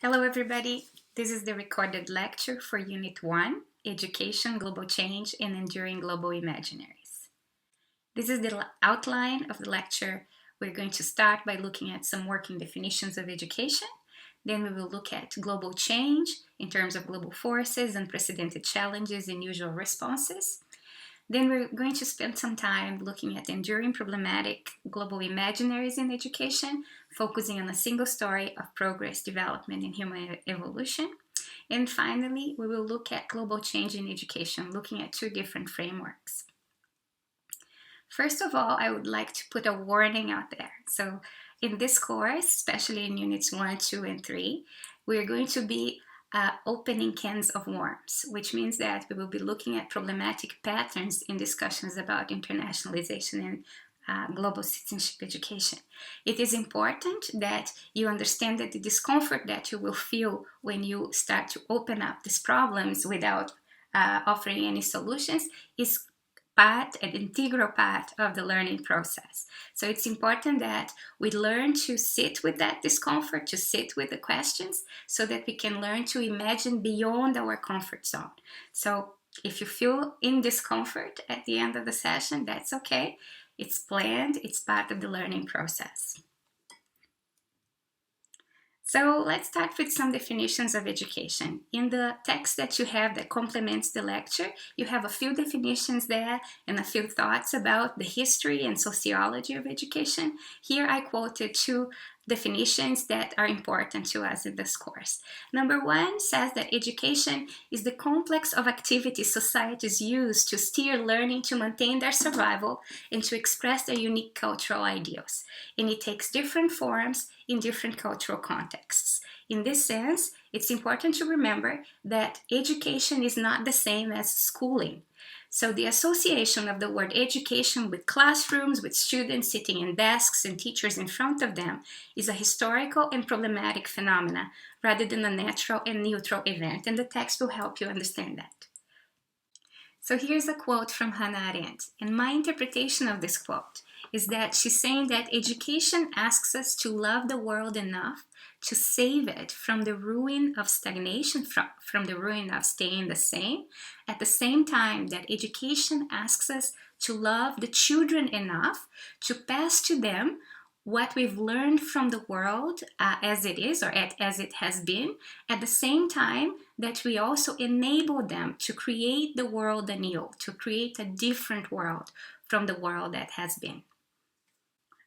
Hello, everybody. This is the recorded lecture for Unit 1 Education, Global Change, and Enduring Global Imaginaries. This is the outline of the lecture. We're going to start by looking at some working definitions of education. Then we will look at global change in terms of global forces, unprecedented challenges, and usual responses. Then we're going to spend some time looking at enduring problematic global imaginaries in education, focusing on a single story of progress, development, and human evolution. And finally, we will look at global change in education, looking at two different frameworks. First of all, I would like to put a warning out there. So in this course, especially in units 1, 2, and 3, we're going to be opening cans of worms, which means that we will be looking at problematic patterns in discussions about internationalization and global citizenship education. It is important that you understand that the discomfort that you will feel when you start to open up these problems without offering any solutions is an integral part of the learning process. So it's important that we learn to sit with that discomfort, to sit with the questions, so that we can learn to imagine beyond our comfort zone. So if you feel in discomfort at the end of the session, that's okay. It's planned, it's part of the learning process. So let's start with some definitions of education. In the text that you have that complements the lecture, you have a few definitions there and a few thoughts about the history and sociology of education. Here I quoted two definitions that are important to us in this course. Number one says that education is the complex of activities societies use to steer learning to maintain their survival and to express their unique cultural ideals. And it takes different forms in different cultural contexts. In this sense, it's important to remember that education is not the same as schooling. So the association of the word education with classrooms, with students sitting in desks and teachers in front of them, is a historical and problematic phenomena rather than a natural and neutral event, and the text will help you understand that. So here's a quote from Hannah Arendt, and my interpretation of this quote is that she's saying that education asks us to love the world enough to save it from the ruin of stagnation, from the ruin of staying the same, at the same time that education asks us to love the children enough to pass to them what we've learned from the world as it is or as it has been, at the same time that we also enable them to create the world anew, to create a different world from the world that has been.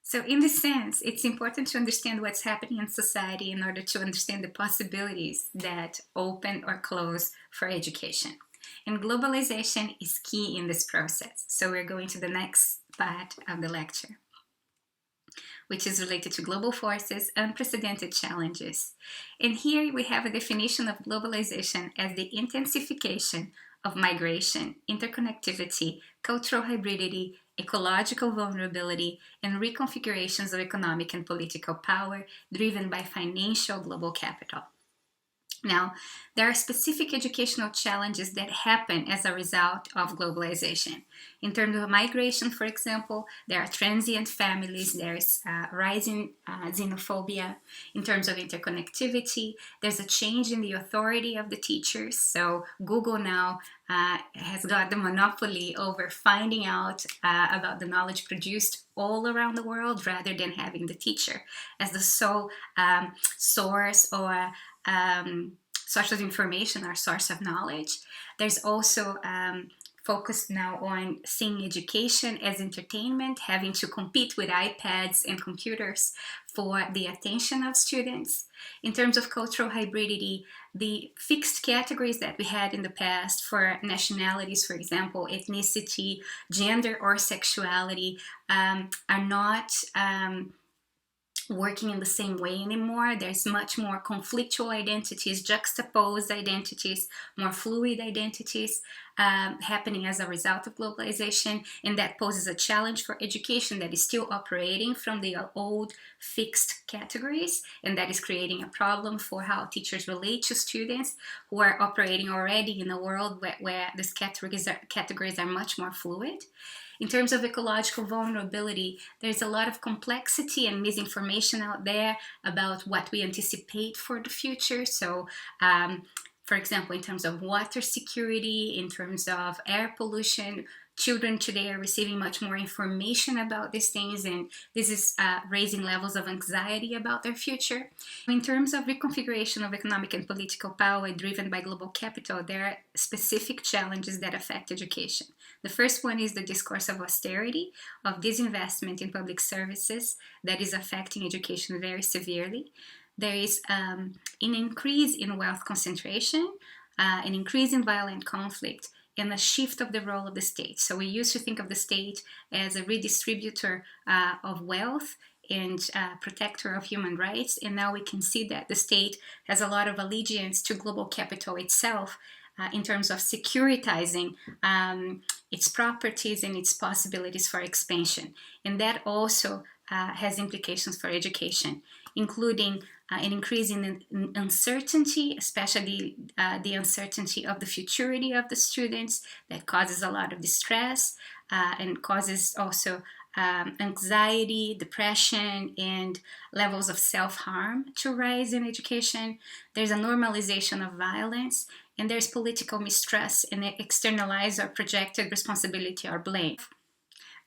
So in this sense, it's important to understand what's happening in society in order to understand the possibilities that open or close for education. And globalization is key in this process. So we're going to the next part of the lecture, which is related to global forces, unprecedented challenges. And here we have a definition of globalization as the intensification of migration, interconnectivity, cultural hybridity, ecological vulnerability, and reconfigurations of economic and political power driven by financial global capital. Now, there are specific educational challenges that happen as a result of globalization. In terms of migration, for example, there are transient families, there's rising xenophobia. In terms of interconnectivity, there's a change in the authority of the teachers. So Google now has got the monopoly over finding out about the knowledge produced all around the world rather than having the teacher as the sole source or source of information or source of knowledge. There's also focus now on seeing education as entertainment, having to compete with iPads and computers for the attention of students. In terms of cultural hybridity, the fixed categories that we had in the past for nationalities, for example, ethnicity, gender, or sexuality, are not working in the same way anymore. There's much more conflictual identities, juxtaposed identities, more fluid identities happening as a result of globalization, and that poses a challenge for education that is still operating from the old fixed categories, and that is creating a problem for how teachers relate to students who are operating already in a world where these categories are much more fluid. In terms of ecological vulnerability, there's a lot of complexity and misinformation out there about what we anticipate for the future. So, for example, in terms of water security, in terms of air pollution, children today are receiving much more information about these things, and this is raising levels of anxiety about their future. In terms of reconfiguration of economic and political power driven by global capital, there are specific challenges that affect education. The first one is the discourse of austerity, of disinvestment in public services that is affecting education very severely. There is an increase in wealth concentration, an increase in violent conflict, and a shift of the role of the state. So we used to think of the state as a redistributor of wealth and protector of human rights, and now we can see that the state has a lot of allegiance to global capital itself in terms of securitizing its properties and its possibilities for expansion. And that also has implications for education, including an increase in uncertainty, especially the uncertainty of the futurity of the students, that causes a lot of distress and causes also anxiety, depression, and levels of self-harm to rise in education. There's a normalization of violence, and there's political mistrust and externalized or projected responsibility or blame.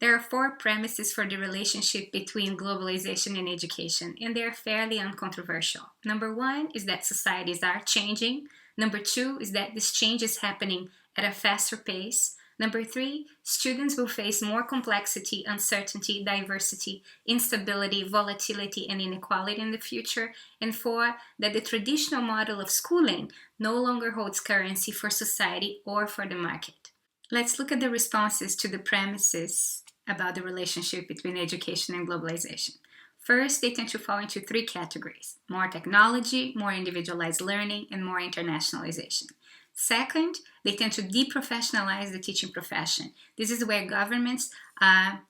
There are 4 premises for the relationship between globalization and education, and they're fairly uncontroversial. Number 1 is that societies are changing. Number 2 is that this change is happening at a faster pace. Number 3, students will face more complexity, uncertainty, diversity, instability, volatility, and inequality in the future. And 4, that the traditional model of schooling no longer holds currency for society or for the market. Let's look at the responses to the premises about the relationship between education and globalization. First, they tend to fall into 3 categories: more technology, more individualized learning, and more internationalization. Second, they tend to deprofessionalize the teaching profession. This is where governments are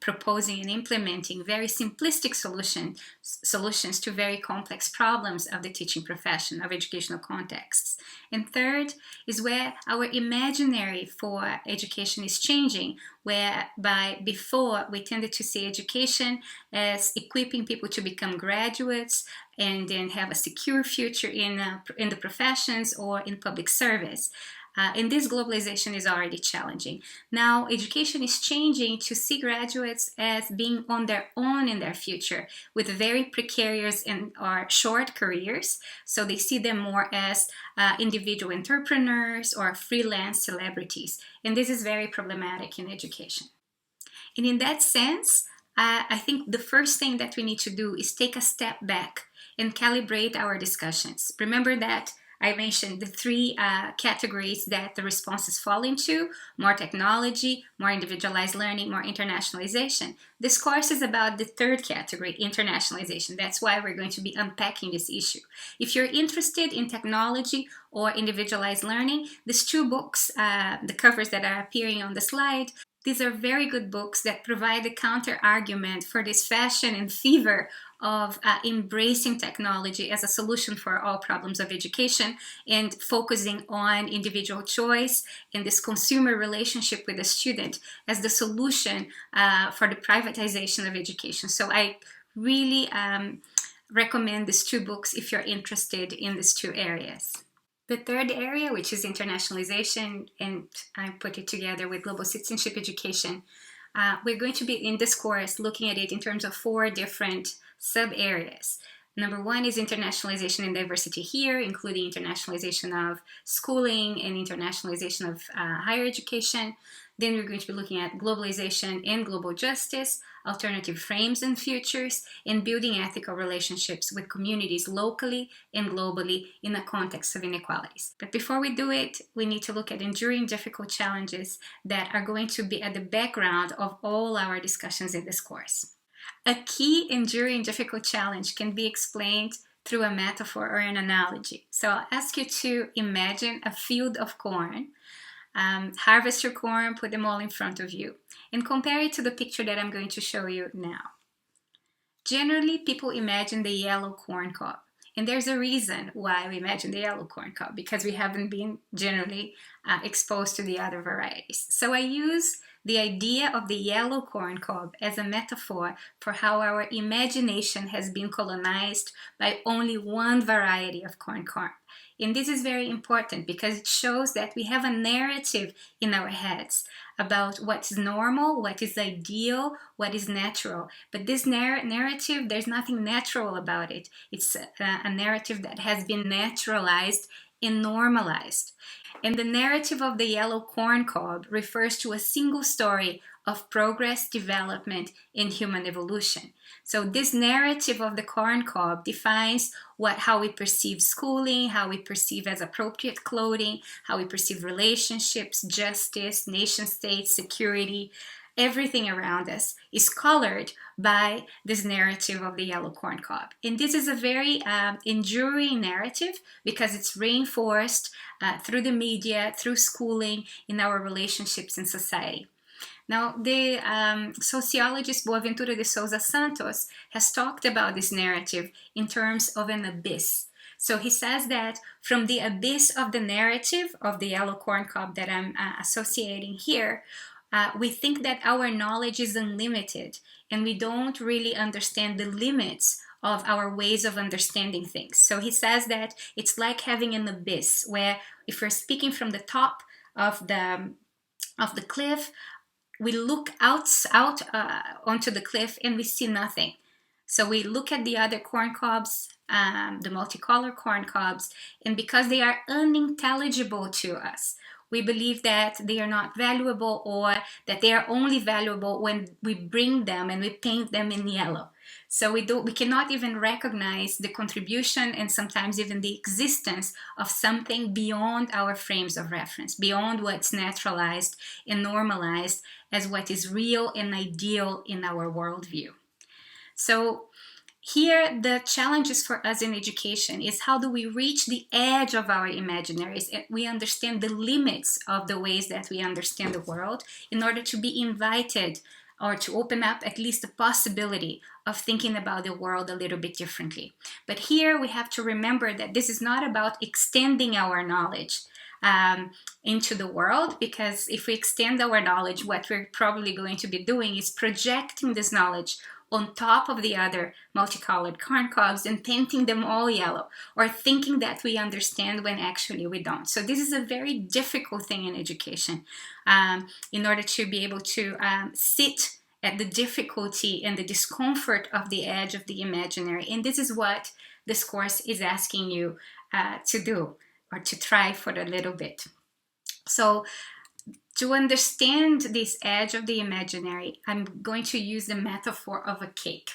proposing and implementing very simplistic solutions to very complex problems of the teaching profession, of educational contexts. And third is where our imaginary for education is changing, whereby before we tended to see education as equipping people to become graduates and then have a secure future in the professions or in public service. And this globalization is already challenging. Now, education is changing to see graduates as being on their own in their future with very precarious or short careers. So they see them more as individual entrepreneurs or freelance celebrities. And this is very problematic in education. And in that sense, I think the first thing that we need to do is take a step back and calibrate our discussions. Remember that I mentioned the 3 categories that the responses fall into: more technology, more individualized learning, more internationalization. This course is about the 3rd category, internationalization. That's why we're going to be unpacking this issue. If you're interested in technology or individualized learning, these 2 books, the covers that are appearing on the slide, these are very good books that provide a counter argument for this fashion and fever of embracing technology as a solution for all problems of education and focusing on individual choice and this consumer relationship with the student as the solution for the privatization of education. So I really recommend these 2 books if you're interested in these 2 areas. The 3rd area, which is internationalization, and I put it together with global citizenship education, we're going to be in this course looking at it in terms of 4 different sub-areas. Number 1 is internationalization and diversity here, including internationalization of schooling and internationalization of higher education. Then we're going to be looking at globalization and global justice, alternative frames and futures, and building ethical relationships with communities locally and globally in the context of inequalities. But before we do it, we need to look at enduring difficult challenges that are going to be at the background of all our discussions in this course. A key enduring difficult challenge can be explained through a metaphor or an analogy. So I'll ask you to imagine a field of corn. Harvest your corn, put them all in front of you, and compare it to the picture that I'm going to show you now. Generally, people imagine the yellow corn cob. And there's a reason why we imagine the yellow corn cob, because we haven't been generally exposed to the other varieties. So I use the idea of the yellow corn cob as a metaphor for how our imagination has been colonized by only one variety of corn cob. And this is very important because it shows that we have a narrative in our heads about what's normal, what is ideal, what is natural. But this narrative, there's nothing natural about it. It's a narrative that has been naturalized and normalized. And the narrative of the yellow corn cob refers to a single story of progress, development, and human evolution. So this narrative of the corn cob defines how we perceive schooling, how we perceive as appropriate clothing, how we perceive relationships, justice, nation states, security. Everything around us is colored by this narrative of the yellow corn cob. And this is a very enduring narrative because it's reinforced through the media, through schooling, in our relationships in society. Now, the sociologist Boaventura de Souza Santos has talked about this narrative in terms of an abyss. So he says that from the abyss of the narrative of the yellow corn cob that I'm associating here, we think that our knowledge is unlimited and we don't really understand the limits of our ways of understanding things. So he says that it's like having an abyss where if we're speaking from the top of the cliff, we look out onto the cliff and we see nothing. So we look at the other corn cobs, the multicolored corn cobs, and because they are unintelligible to us, we believe that they are not valuable or that they are only valuable when we bring them and we paint them in yellow. So we cannot even recognize the contribution and sometimes even the existence of something beyond our frames of reference, beyond what's naturalized and normalized as what is real and ideal in our worldview. So here, the challenges for us in education is how do we reach the edge of our imaginaries and we understand the limits of the ways that we understand the world in order to be invited or to open up at least the possibility of thinking about the world a little bit differently. But here we have to remember that this is not about extending our knowledge into the world, because if we extend our knowledge, what we're probably going to be doing is projecting this knowledge on top of the other multicolored corn cobs and painting them all yellow, or thinking that we understand when actually we don't. So this is a very difficult thing in education, in order to be able to sit at the difficulty and the discomfort of the edge of the imaginary. And this is what this course is asking you to do, or to try for a little bit. So to understand this edge of the imaginary, I'm going to use the metaphor of a cake.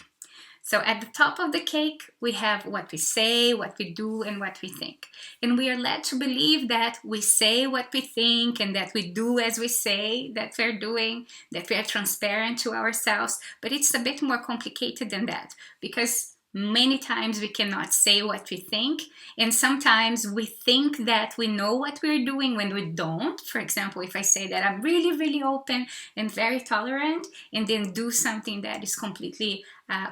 So at the top of the cake, we have what we say, what we do, and what we think. And we are led to believe that we say what we think and that we do as we say that we're doing, that we are transparent to ourselves. But it's a bit more complicated than that, because many times we cannot say what we think, and sometimes we think that we know what we're doing when we don't. For example, if I say that I'm really, really open and very tolerant, and then do something that is completely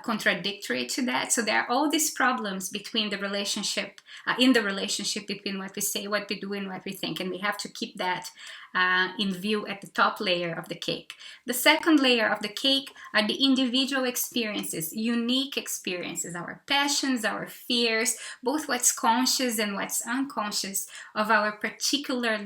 contradictory to that. So there are all these problems between the relationship, in the relationship between what we say, what we do, and what we think, and we have to keep that in view at the top layer of the cake. The second layer of the cake are the individual experiences, unique experiences, our passions, our fears, both what's conscious and what's unconscious of our particular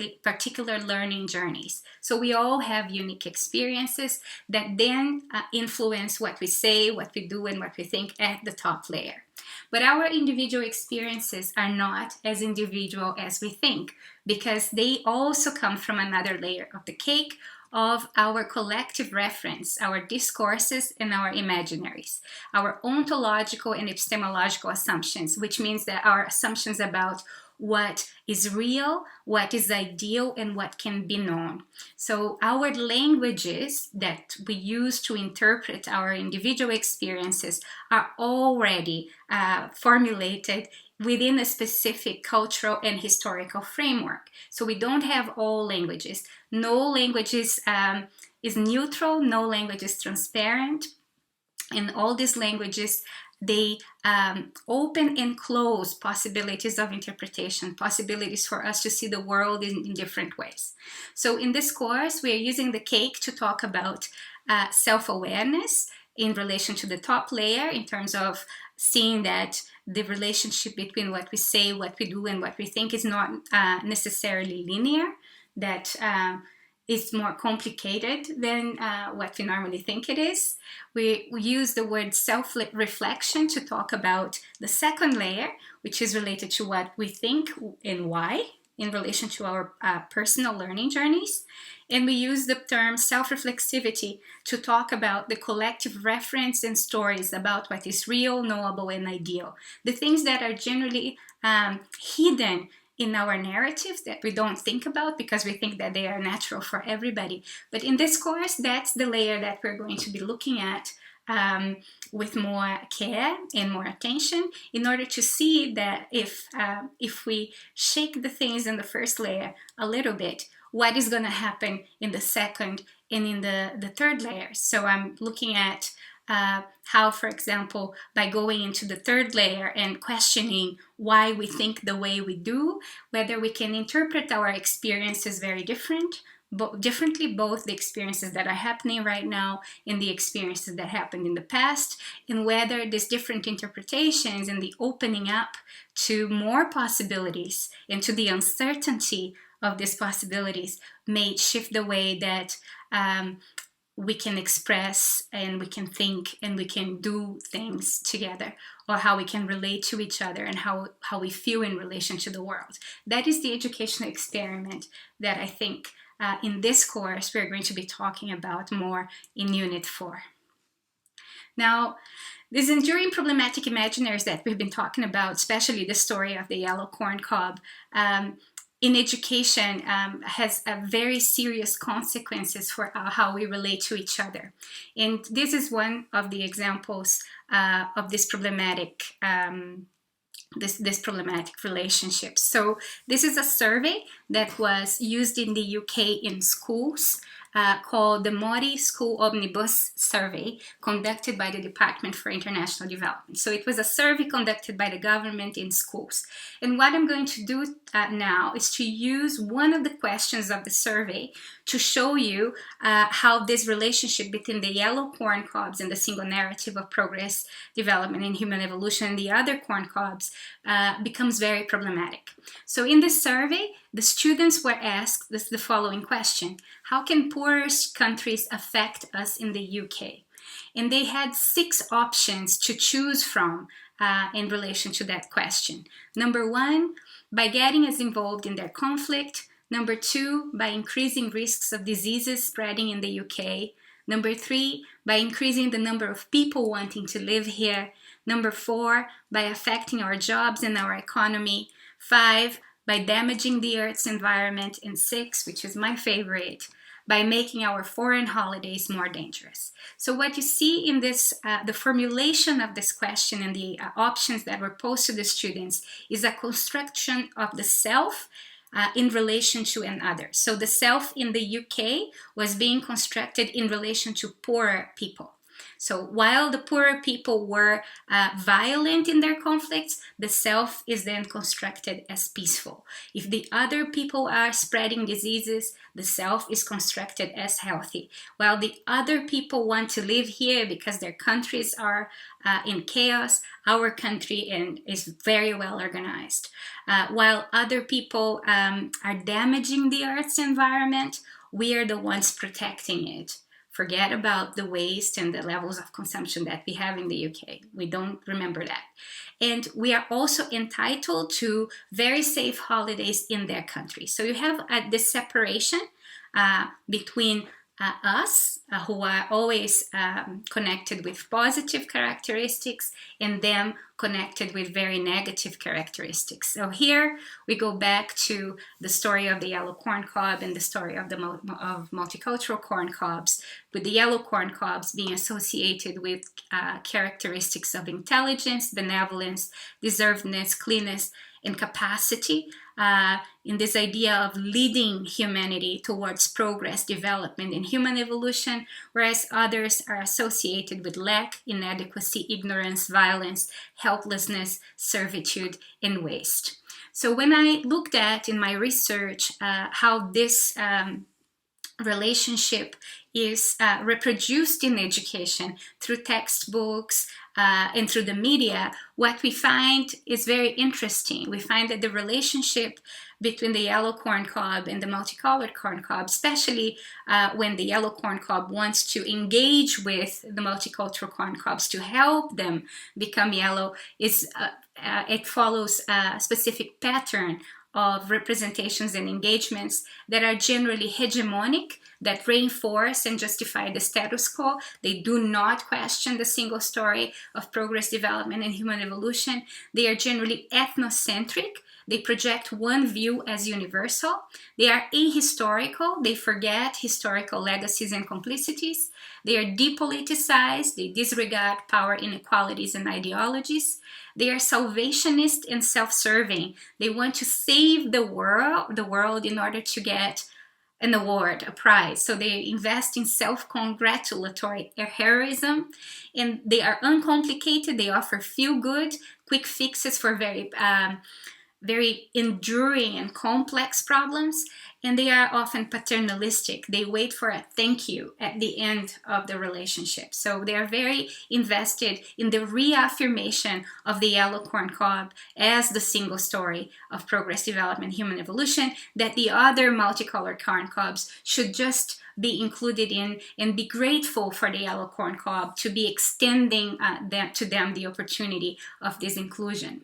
learning journeys. So we all have unique experiences that then influence what we say, what we do, and what we think at the top layer. But our individual experiences are not as individual as we think, because they also come from another layer of the cake of our collective reference, our discourses and our imaginaries, our ontological and epistemological assumptions, which means that our assumptions about what is real, what is ideal, and what can be known. So our languages that we use to interpret our individual experiences are already formulated within a specific cultural and historical framework. So we don't have all languages. No language is neutral, no language is transparent, and all these languages they open and close possibilities of interpretation, possibilities for us to see the world in different ways. So in this course, we are using the cake to talk about self-awareness in relation to the top layer, in terms of seeing that the relationship between what we say, what we do, and what we think is not necessarily linear, that it's more complicated than what we normally think it is. We use the word self-reflection to talk about the second layer, which is related to what we think and why in relation to our personal learning journeys. And we use the term self-reflexivity to talk about the collective reference and stories about what is real, knowable, and ideal. The things that are generally hidden in our narratives that we don't think about because we think that they are natural for everybody. But in this course, that's the layer that we're going to be looking at with more care and more attention, in order to see that if we shake the things in the first layer a little bit, what is going to happen in the second and in the third layer. So I'm looking at how, for example, by going into the third layer and questioning why we think the way we do, whether we can interpret our experiences very differently, both the experiences that are happening right now and the experiences that happened in the past, and whether these different interpretations and the opening up to more possibilities and to the uncertainty of these possibilities may shift the way that we can express and we can think and we can do things together, or how we can relate to each other and how we feel in relation to the world. That is the educational experiment that I think in this course we're going to be talking about more in Unit 4. Now, these enduring problematic imaginaries that we've been talking about, especially the story of the yellow corn cob, in education has very serious consequences for how we relate to each other. And this is one of the examples of this problematic problematic relationships. So this is a survey that was used in the UK in schools, called the Mori School Omnibus Survey, conducted by the Department for International Development. So it was a survey conducted by the government in schools. And what I'm going to do now is to use one of the questions of the survey to show you how this relationship between the yellow corn cobs and the single narrative of progress, development, and human evolution, and the other corn cobs becomes very problematic. So in this survey, the students were asked the following question: how can poorer countries affect us in the UK? And they had 6 options to choose from in relation to that question. Number 1, by getting us involved in their conflict. Number 2, by increasing risks of diseases spreading in the UK. Number 3, by increasing the number of people wanting to live here. Number 4, by affecting our jobs and our economy. 5, by damaging the Earth's environment. And 6, which is my favorite, by making our foreign holidays more dangerous. So what you see in this, the formulation of this question and the options that were posed to the students is a construction of the self in relation to another. So the self in the UK was being constructed in relation to poorer people. So while the poorer people were violent in their conflicts, the self is then constructed as peaceful. If the other people are spreading diseases, the self is constructed as healthy. While the other people want to live here because their countries are in chaos, our country is very well organized. While other people are damaging the Earth's environment, we are the ones protecting it. Forget about the waste and the levels of consumption that we have in the UK. We don't remember that. And we are also entitled to very safe holidays in their country. So you have this separation between us, who are always connected with positive characteristics, and them connected with very negative characteristics. So here we go back to the story of the yellow corn cob and the story of the multicultural corn cobs, with the yellow corn cobs being associated with characteristics of intelligence, benevolence, deservedness, cleanness, and capacity, in this idea of leading humanity towards progress, development, and human evolution, population, whereas others are associated with lack, inadequacy, ignorance, violence, helplessness, servitude, and waste. So when I looked at in my research how this relationship is reproduced in education through textbooks and through the media, what we find is very interesting. We find that the relationship between the yellow corn cob and the multicolored corn cob, especially when the yellow corn cob wants to engage with the multicultural corn cobs to help them become yellow, is it follows a specific pattern of representations and engagements that are generally hegemonic, that reinforce and justify the status quo. They do not question the single story of progress, development, and human evolution. They are generally ethnocentric. They project one view as universal. They are ahistorical. They forget historical legacies and complicities. They are depoliticized. They disregard power inequalities and ideologies. They are salvationist and self-serving. They want to save the world in order to get an award, a prize. So they invest in self-congratulatory heroism, and they are uncomplicated. They offer feel-good, quick fixes for very enduring and complex problems, and they are often paternalistic. They wait for a thank you at the end of the relationship. So they are very invested in the reaffirmation of the yellow corn cob as the single story of progress, development, human evolution, that the other multicolored corn cobs should just be included in and be grateful for the yellow corn cob to be extending to them the opportunity of this inclusion.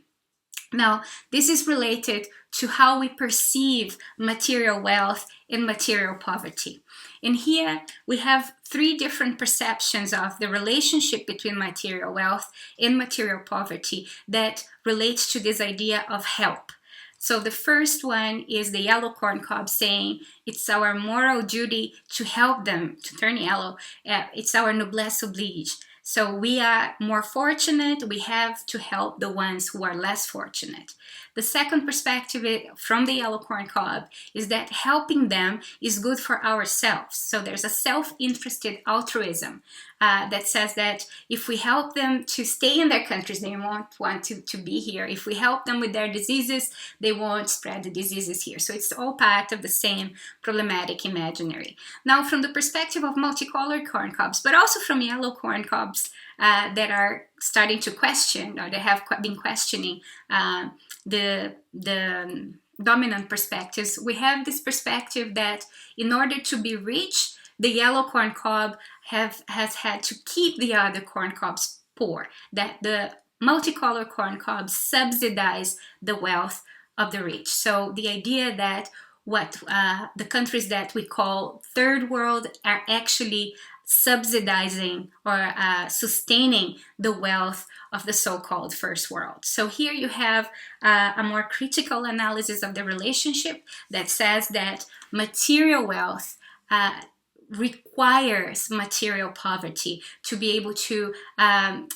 Now, this is related to how we perceive material wealth and material poverty. And here we have three different perceptions of the relationship between material wealth and material poverty that relates to this idea of help. So the first one is the yellow corn cob saying it's our moral duty to help them to turn yellow. It's our noblesse oblige. So we are more fortunate, we have to help the ones who are less fortunate. The second perspective from the yellow corn cob is that helping them is good for ourselves. So there's a self-interested altruism that says that if we help them to stay in their countries, they won't want to be here. If we help them with their diseases, they won't spread the diseases here. So it's all part of the same problematic imaginary. Now, from the perspective of multicolored corn cobs, but also from yellow corn cobs that are starting to question, or they have been questioning the dominant perspectives, we have this perspective that in order to be rich, the yellow corn cob has had to keep the other corn cobs poor, that the multicolored corn cobs subsidize the wealth of the rich. So the idea that what the countries that we call third world are actually subsidizing or sustaining the wealth of the so-called first world. So here you have a more critical analysis of the relationship that says that material wealth requires material poverty to be able to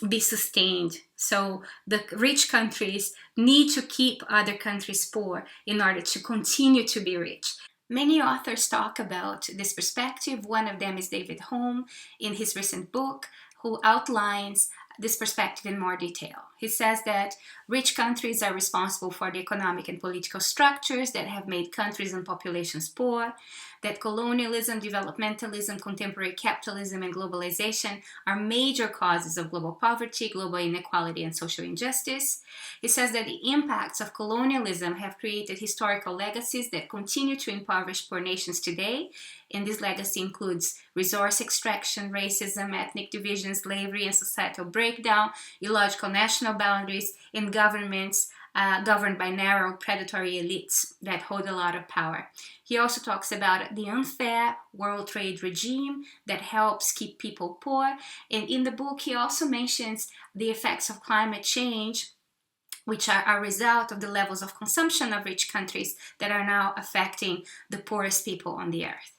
be sustained. So the rich countries need to keep other countries poor in order to continue to be rich. Many authors talk about this perspective. One of them is David Home in his recent book, who outlines this perspective in more detail. He says that rich countries are responsible for the economic and political structures that have made countries and populations poor, that colonialism, developmentalism, contemporary capitalism, and globalization are major causes of global poverty, global inequality, and social injustice. He says that the impacts of colonialism have created historical legacies that continue to impoverish poor nations today, and this legacy includes resource extraction, racism, ethnic division, slavery, and societal breakdown, illogical national boundaries, and governments governed by narrow predatory elites that hold a lot of power. He also talks about the unfair world trade regime that helps keep people poor. And in the book, he also mentions the effects of climate change, which are a result of the levels of consumption of rich countries that are now affecting the poorest people on the earth.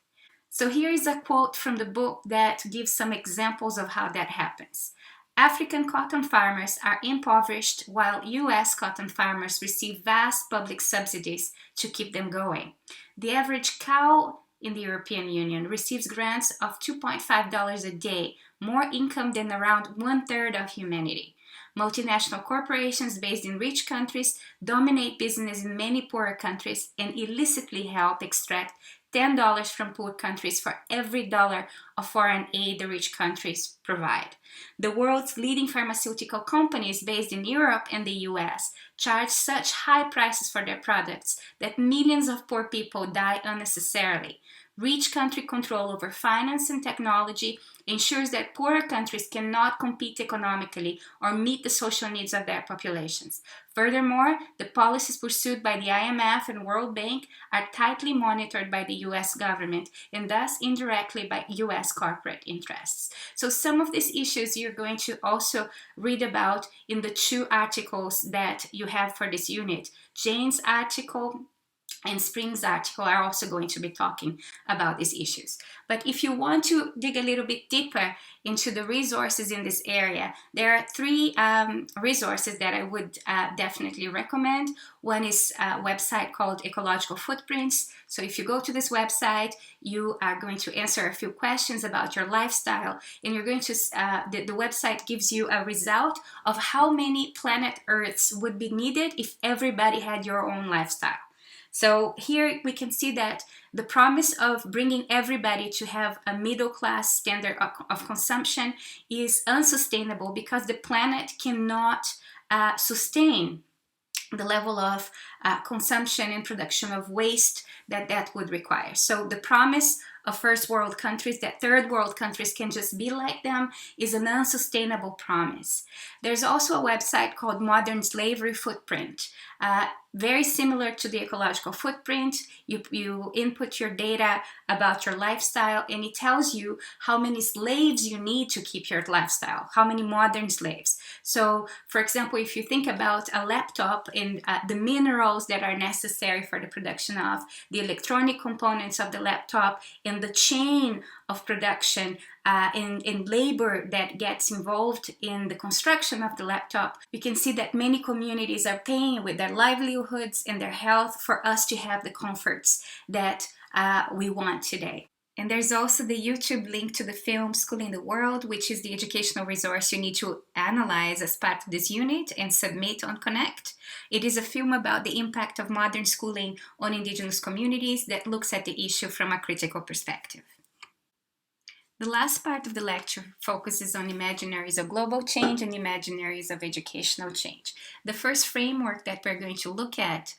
So here is a quote from the book that gives some examples of how that happens. African cotton farmers are impoverished while U.S. cotton farmers receive vast public subsidies to keep them going. The average cow in the European Union receives grants of $2.5 a day, more income than around 1/3 of humanity. Multinational corporations based in rich countries dominate business in many poorer countries and illicitly help extract $10 from poor countries for every dollar of foreign aid the rich countries provide. The world's leading pharmaceutical companies based in Europe and the US charge such high prices for their products that millions of poor people die unnecessarily. Rich country control over finance and technology ensures that poorer countries cannot compete economically or meet the social needs of their populations. Furthermore, the policies pursued by the IMF and World Bank are tightly monitored by the US government and thus indirectly by US corporate interests. So some of these issues you're going to also read about in the 2 articles that you have for this unit. Jane's article and Spring's article are also going to be talking about these issues. But if you want to dig a little bit deeper into the resources in this area, there are 3 resources that I would definitely recommend. One is a website called Ecological Footprints. So if you go to this website, you are going to answer a few questions about your lifestyle, and you're going to the website gives you a result of how many planet Earths would be needed if everybody had your own lifestyle. So here we can see that the promise of bringing everybody to have a middle-class standard of consumption is unsustainable because the planet cannot sustain the level of consumption and production of waste that would require. So the promise of first world countries that third world countries can just be like them is an unsustainable promise. There's also a website called Modern Slavery Footprint. Very similar to the ecological footprint. You input your data about your lifestyle and it tells you how many slaves you need to keep your lifestyle, how many modern slaves. So for example, if you think about a laptop and the minerals that are necessary for the production of the electronic components of the laptop and the chain of production and labor that gets involved in the construction of the laptop, we can see that many communities are paying with their livelihoods and their health for us to have the comforts that we want today. And there's also the YouTube link to the film Schooling the World, which is the educational resource you need to analyze as part of this unit and submit on Connect. It is a film about the impact of modern schooling on indigenous communities that looks at the issue from a critical perspective. The last part of the lecture focuses on imaginaries of global change and imaginaries of educational change. The first framework that we're going to look at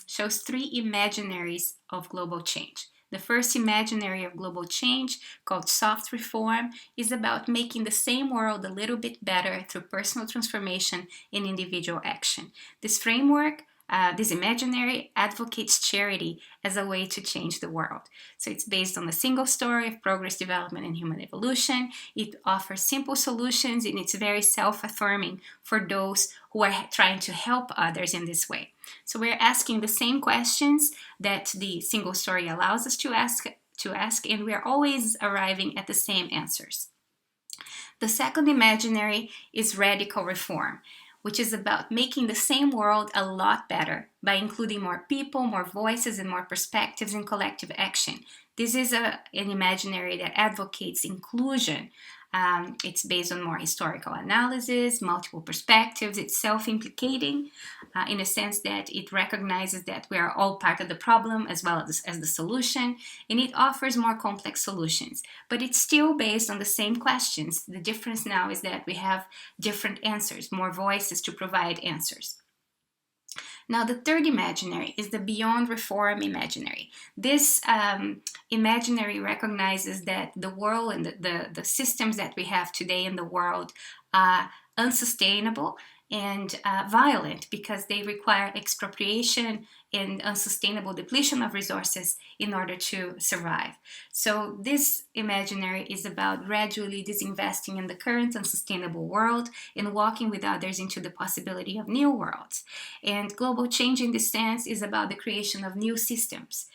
shows 3 imaginaries of global change. The first imaginary of global change, called soft reform, is about making the same world a little bit better through personal transformation and individual action. This framework, this imaginary, advocates charity as a way to change the world. So it's based on a single story of progress, development, and human evolution. It offers simple solutions and it's very self-affirming for those who are trying to help others in this way. So we're asking the same questions that the single story allows us to ask, and we're always arriving at the same answers. The second imaginary is radical reform, which is about making the same world a lot better by including more people, more voices, and more perspectives in collective action. This is an imaginary that advocates inclusion. It's based on more historical analysis, multiple perspectives. It's self-implicating in a sense that it recognizes that we are all part of the problem as well as the solution, and it offers more complex solutions. But it's still based on the same questions. The difference now is that we have different answers, more voices to provide answers. Now, the third imaginary is the beyond reform imaginary. This imaginary recognizes that the world and the systems that we have today in the world are unsustainable and violent because they require expropriation and unsustainable depletion of resources in order to survive. So this imaginary is about gradually disinvesting in the current unsustainable world and walking with others into the possibility of new worlds. And global change in this sense is about the creation of new systems.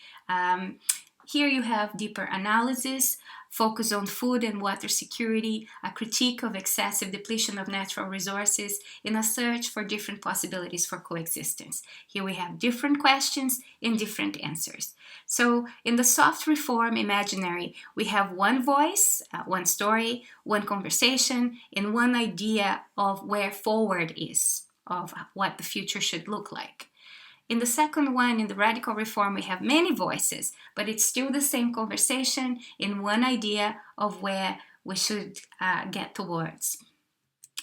Here you have deeper analysis, focus on food and water security, a critique of excessive depletion of natural resources, and a search for different possibilities for coexistence. Here we have different questions and different answers. So in the soft reform imaginary, we have one voice, one story, one conversation, and one idea of where forward is, of what the future should look like. In the second one, in the radical reform, we have many voices, but it's still the same conversation in one idea of where we should get towards.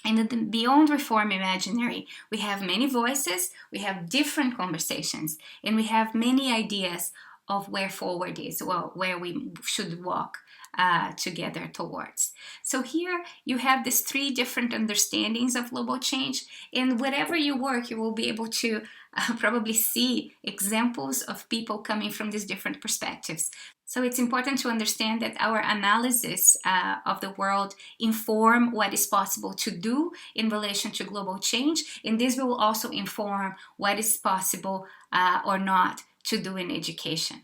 In the beyond reform imaginary, we have many voices, we have different conversations, and we have many ideas of where forward is, well, where we should walk together towards. So here you have these three different understandings of global change, and whatever you work, you will be able to probably see examples of people coming from these different perspectives. So it's important to understand that our analysis of the world inform what is possible to do in relation to global change, and this will also inform what is possible or not to do in education.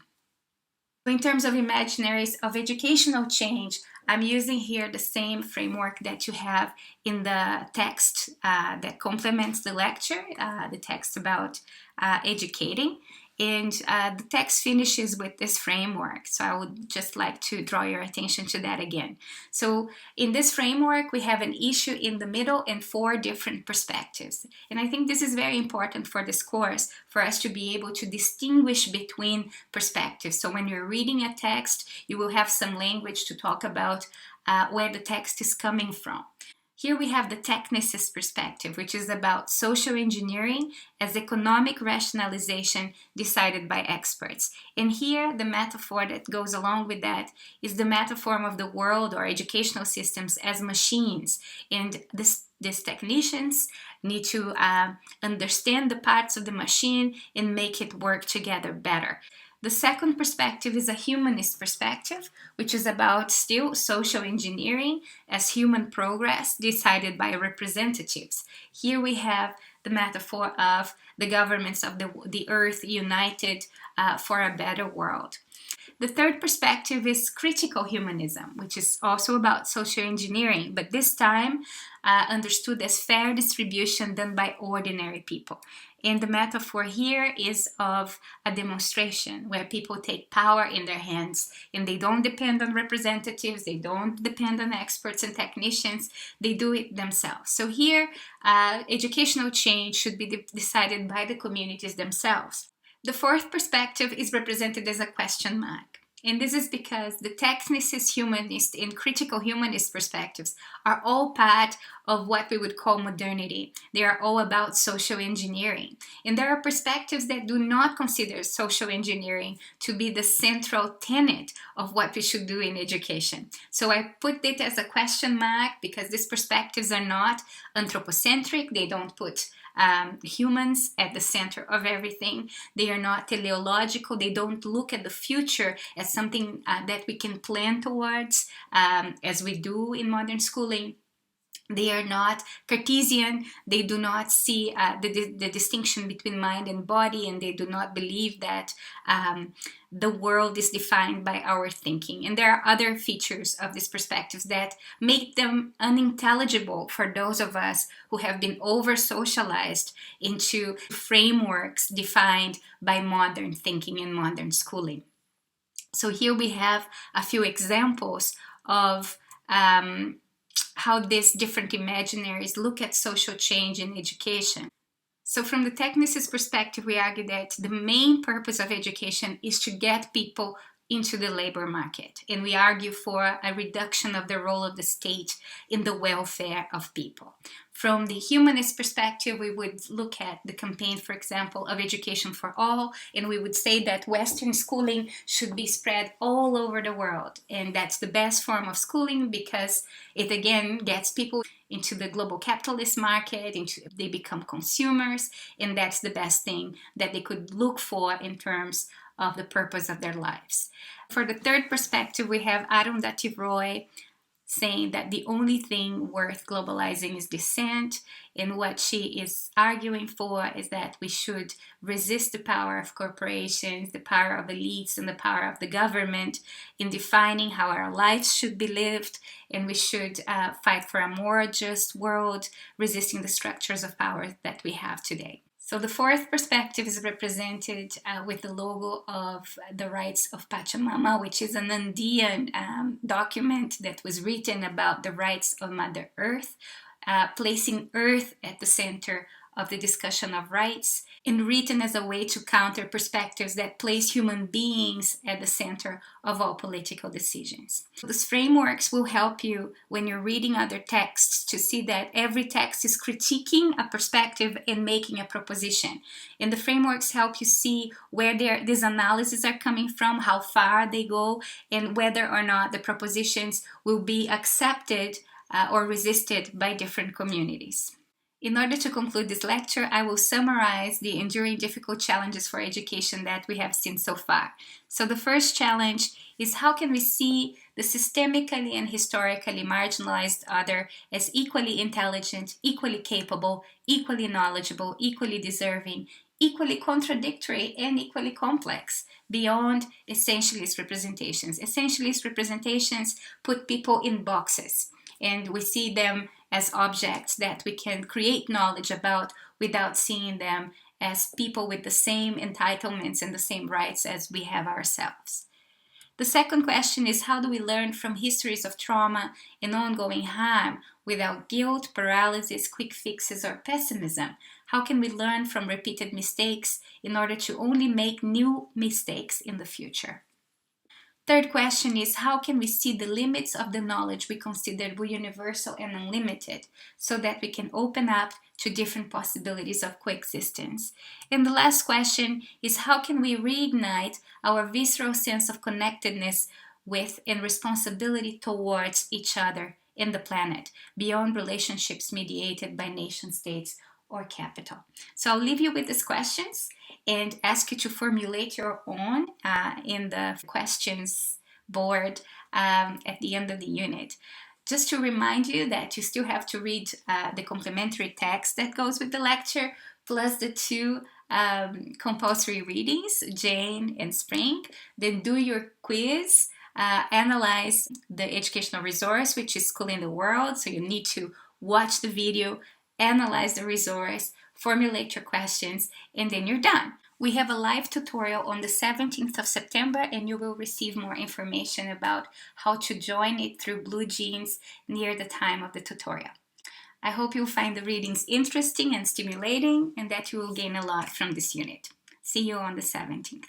In terms of imaginaries of educational change, I'm using here the same framework that you have in the text that complements the lecture, the text about educating. And the text finishes with this framework. So I would just like to draw your attention to that again. So in this framework, we have an issue in the middle and 4 different perspectives. And I think this is very important for this course, for us to be able to distinguish between perspectives. So when you're reading a text, you will have some language to talk about where the text is coming from. Here we have the technicist perspective, which is about social engineering as economic rationalization decided by experts. And here the metaphor that goes along with that is the metaphor of the world or educational systems as machines. And these technicians need to understand the parts of the machine and make it work together better. The second perspective is a humanist perspective, which is about still social engineering as human progress decided by representatives. Here we have the metaphor of the governments of the earth united for a better world. The third perspective is critical humanism, which is also about social engineering, but this time understood as fair distribution done by ordinary people. And the metaphor here is of a demonstration where people take power in their hands and they don't depend on representatives, they don't depend on experts and technicians, they do it themselves. So here, educational change should be decided by the communities themselves. The fourth perspective is represented as a question mark. And this is because the technicist, humanist, and critical humanist perspectives are all part of what we would call modernity. They are all about social engineering. And there are perspectives that do not consider social engineering to be the central tenet of what we should do in education. So I put it as a question mark because these perspectives are not anthropocentric. They don't put humans at the center of everything. They are not teleological. They don't look at the future as something that we can plan towards as we do in modern schooling. They are not Cartesian. They do not see the distinction between mind and body, and they do not believe that the world is defined by our thinking. And there are other features of these perspectives that make them unintelligible for those of us who have been over-socialized into frameworks defined by modern thinking and modern schooling. So here we have a few examples of how these different imaginaries look at social change in education. So from the technicist perspective, we argue that the main purpose of education is to get people into the labor market. And we argue for a reduction of the role of the state in the welfare of people. From the humanist perspective, we would look at the campaign, for example, of education for all, and we would say that Western schooling should be spread all over the world. And that's the best form of schooling because it again gets people into the global capitalist market, they become consumers, and that's the best thing that they could look for in terms of the purpose of their lives. For the third perspective, we have Arundhati Roy saying that the only thing worth globalizing is dissent. And what she is arguing for is that we should resist the power of corporations, the power of elites, and the power of the government in defining how our lives should be lived. And we should fight for a more just world, resisting the structures of power that we have today. So the fourth perspective is represented with the logo of the rights of Pachamama, which is an Andean document that was written about the rights of Mother Earth, placing Earth at the center of the discussion of rights, and written as a way to counter perspectives that place human beings at the center of all political decisions. These frameworks will help you when you're reading other texts to see that every text is critiquing a perspective and making a proposition. And the frameworks help you see where these analyses are coming from, how far they go, and whether or not the propositions will be accepted or resisted by different communities. In order to conclude this lecture, I will summarize the enduring difficult challenges for education that we have seen so far. So the first challenge is, how can we see the systemically and historically marginalized other as equally intelligent, equally capable, equally knowledgeable, equally deserving, equally contradictory, and equally complex, beyond essentialist representations. Essentialist representations put people in boxes, and we see them as objects that we can create knowledge about without seeing them as people with the same entitlements and the same rights as we have ourselves. The second question is, how do we learn from histories of trauma and ongoing harm without guilt, paralysis, quick fixes, or pessimism? How can we learn from repeated mistakes in order to only make new mistakes in the future? Third question is, how can we see the limits of the knowledge we consider universal and unlimited so that we can open up to different possibilities of coexistence? And the last question is, how can we reignite our visceral sense of connectedness with and responsibility towards each other and the planet, beyond relationships mediated by nation states or capital? So I'll leave you with these questions and ask you to formulate your own in the questions board at the end of the unit. Just to remind you that you still have to read the complementary text that goes with the lecture, plus the two compulsory readings, Jane and Spring. Then do your quiz, analyze the educational resource, which is School in the World. So you need to watch the video, analyze the resource, formulate your questions, and then you're done. We have a live tutorial on the 17th of September, and you will receive more information about how to join it through Blue Jeans near the time of the tutorial. I hope you'll find the readings interesting and stimulating, and that you will gain a lot from this unit. See you on the 17th.